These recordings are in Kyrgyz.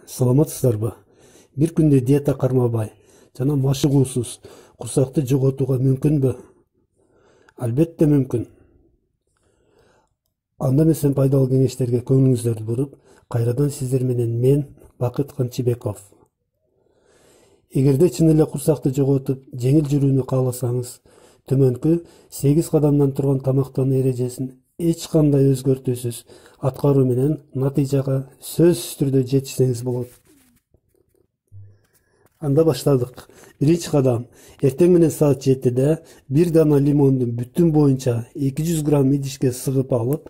саламатсыздарбы? Бир күндө диета кармабай жана машыгуусуз курсакты жоготууга мүмкүнбү? Албетте мүмкүн. Анда мен пайдалуу кеңештерге көңүлүңүздөрдү буруп, кайрадан сиздер менен мен Бакыт Канчыбеков. Эгерде чын эле курсакты жоготуп, жеңил жүрүүнү кааласаңыз, төмөнкү 8 кадамдан турган тамактануу эрежесин эч кандай өзгөртүүсүз аткаруу менен натыйжага сөзсүз түрдө жетишсеңиз болот. Анда баштадык. Биринчи кадам. Эртең менен саат 7-де бир дана лимондун бүтүн боюнча 200 грамм идишке сыгып алып,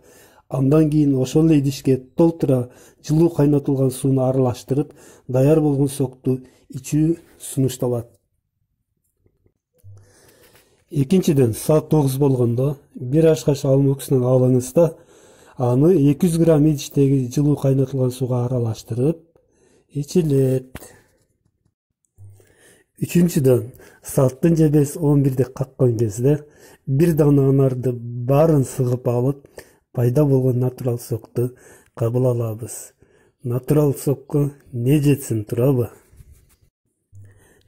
андан кийин ошол эле идишке толтура жылуу кайнатылган сууну аралаштырып, даяр болгон сокту ичүү сунушталат. Экинчиден, саат 9 болгондо бир аш кашык алма уксусунан алыңыз да, аны 200 грамм идиштеги жылуу кайнатылган сууга аралаштырып ичилет. Үчүнчүдөн, сааттын жебес 11'de каккан кезде бир дана анарды баарын сыгып алып, пайда болгон натурал сокту кабыл алабыз. Натурал сокко не жетсин, туурабы?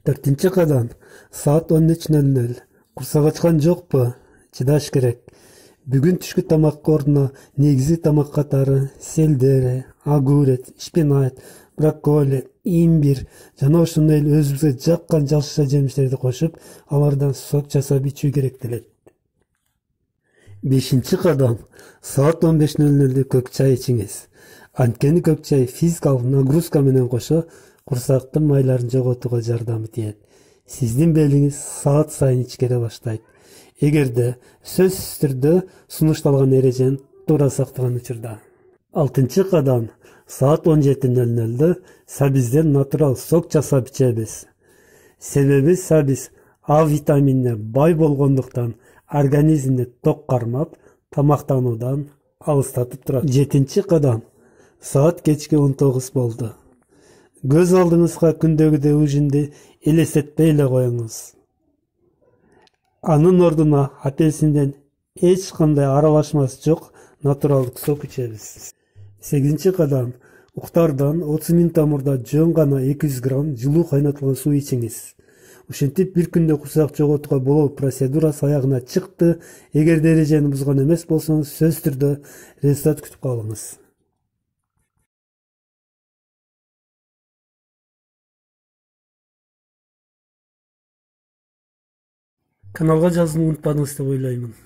Төртүнчү кадам. Саат 13:00. Курсак ачкан жокпу? Чыдаш керек. Бүгүн түшкү тамак ордуна негизги тамак катары селдери, огурец, шпинат, брокколи, имбир жана ошондой эле өзүбүзгө жаккан жашыл жемиштерди кошуп, алардан сок жасап ичүү керектелет. Бешинчи кадам. Саат 15:00 көк чай ичиңиз. Анткени көк чай физикалык нагрузка менен кошо курсактын майларын жоготууга жардам тиет. Сиздин белиңиз саат сайын ичкере баштайт. Эгерде сөзсүз түрдө сунушталган эрежени туура сактаган учурда. Алтынчы кадам. Саат 17:00 сабизден натурал сок жасап ичебиз. Себеби сабиз А витаминине бай болгондуктан организмди ток кармап, тамактануудан алыстатып турат. Жетинчи кадам. Саат кечки 19 болду. Көз алдыңызга күндөгүдөй ужинди элестетпей эле коюңуз. Анын ордуна апельсинден эч кандай аралашмасы жок натуралдык сок ичебиз. 8-ci кадам. Уктардан 30 мүнөттөн мурда жөн гана 200 грамм жылуу кайнатылган суу ичиңиз. Ушинтип бир күндө курсак жоготууга болуу процедурасы аягына чыкты. Эгерде эрежени бузган эмес болсоңуз, сөзсүз түрдө результат күтүп калыңыз. Каналга жазууну унутпадыңыз деп ойлоймун.